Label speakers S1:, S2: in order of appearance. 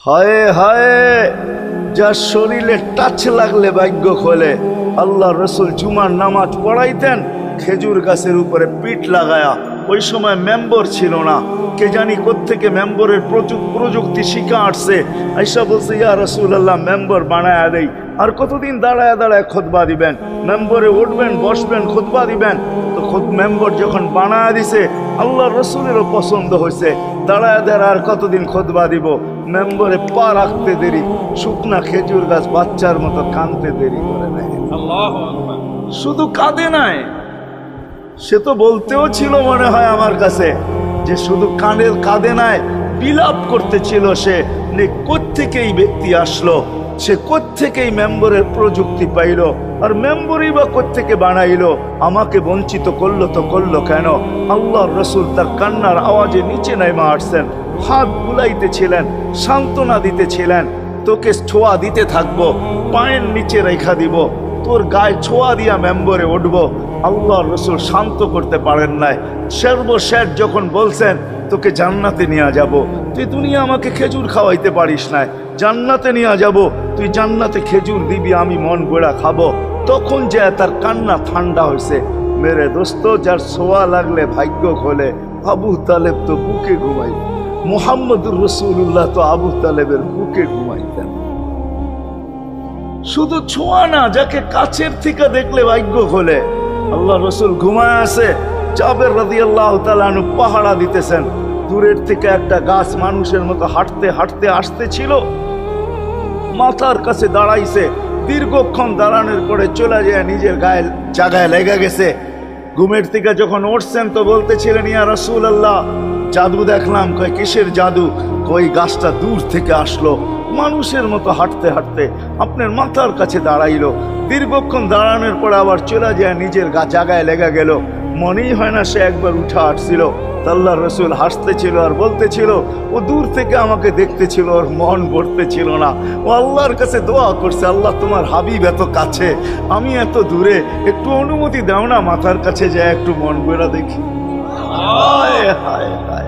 S1: হায় হায়, যার শরীরে টাচ লাগলে ভাগ্য খোলে। আল্লাহ রসুল জুমার নামাজ পড়াইতেন খেজুর গাছের উপরে পিঠ লাগায়া। ওই সময় মেম্বর ছিল না, কে জানি কোত্থেকে মেম্বরের প্রযুক্তি শিখা আসছে। আইসা বলছে, ইয়া রাসূলুল্লাহ, মেম্বর বানায়া দেই। আর কতদিন দাঁড়ায় দাঁড়ায় খুতবা দিবেন? মেম্বরে উঠবেন, বসবেন, খুতবা দিবেন। তো মেম্বর যখন বানায়া দিছে, আল্লাহ রসুলেরও পছন্দ হয়েছে। দাঁড়ায় দাঁড়ায় আর কতদিন খুতবা দিব? মেম্বরে পা রাখতে দেরি, শুকনা খেজুর গাছ বাচ্চার মতো কাঁদতে দেরি করে নেয়। শুধু কাঁদে নাই, সে তো বলতেও ছিল মনে হয় আমার কাছে যে শুধু কাঁদে নাই, বিলাপ করতেছিল সে। কোত্থেকে এই ব্যক্তি আসলো, সে কোত্থেকে মেম্বরের প্রযুক্তি পাইল, আর মেম্বরই বা কোত্থেকে বানাইলো, আমাকে বঞ্চিত করলো তো করলো কেন? আল্লাহর রসুল তার কান্নার আওয়াজে নিচে নেমে আসছেন, হাত বুলাইতেছিলেন, সান্ত্বনা দিতেছিলেন। তোকে ছোঁয়া দিতে থাকবো, পায়ের নিচে রেখা দিব, তোর গায়ে ছোঁয়া দিয়া মেম্বরে উঠবো। আল্লাহর রসুল শান্ত করতে পারেন নাই। সর্বশেষ যখন বলছেন, তোকে জান্নাতে নিয়ে যাব, তুই দুনিয়া আমাকে খেজুর খাওয়াইতে পারিস না, জান্নাতে নিয়ে যাব, তুই জান্নাতে খেজুর দিবি, আমি মন গোড়া খাবো। তখন যে তার কান্না ঠান্ডা হয়েছে। মেরে দোস্ত, যার ছোঁয়া লাগলে ভাগ্য খোলে। আবু তালেব তো বুকে ঘুমাই, মুহাম্মদুর রাসূলুল্লাহ তো আবু তালেবের বুকে ঘুমাইতেন। শুধু ছোঁয়া না, যাকে কাছের থেকে দেখলে ভাগ্য খোলে। আল্লাহ রসুল ঘুমায় আছে, জাবের রাদিয়াল্লাহু তাআলা আনহু পাহারা দিতেছেন। দূরের থেকে একটা গাছ মানুষের মতো হাঁটতে হাঁটতে আসতেছিল, মাথার কাছে দাঁড়াইছে। দীর্ঘক্ষণ দাঁড়ানোর পরে চলে যায় নিজের গায়ে জায়গায় লেগে গেছে। ঘুমের থেকে যখন উঠছেন তো বলতেছিলেন, ইয়া রাসূলুল্লাহ, জাদু দেখলাম। কয়, কিসের জাদু? কই, গাছটা দূর থেকে আসলো, মানুষের মতো হাঁটতে হাঁটতে আপনার মাথার কাছে দাঁড়াইলো। দীর্ঘক্ষণ দাঁড়ানোর পরে আবার চলে যায় নিজের জায়গায় লেগে গেল। মনেই হয় না সে একবার উঠে আসছিল। আল্লাহ রসুল হাসতেছিল আর বলতেছিল, ও দূর থেকে আমাকে দেখতেছিল, ওর মন ভরতেছিল না। ও আল্লাহর কাছে দোয়া করছে, আল্লাহ তোমার হাবিব এত কাছে, আমি এত দূরে, একটু অনুমতি দাও না, মাথার কাছে যায় একটু মন ভরা দেখি। হায় হায় হায়।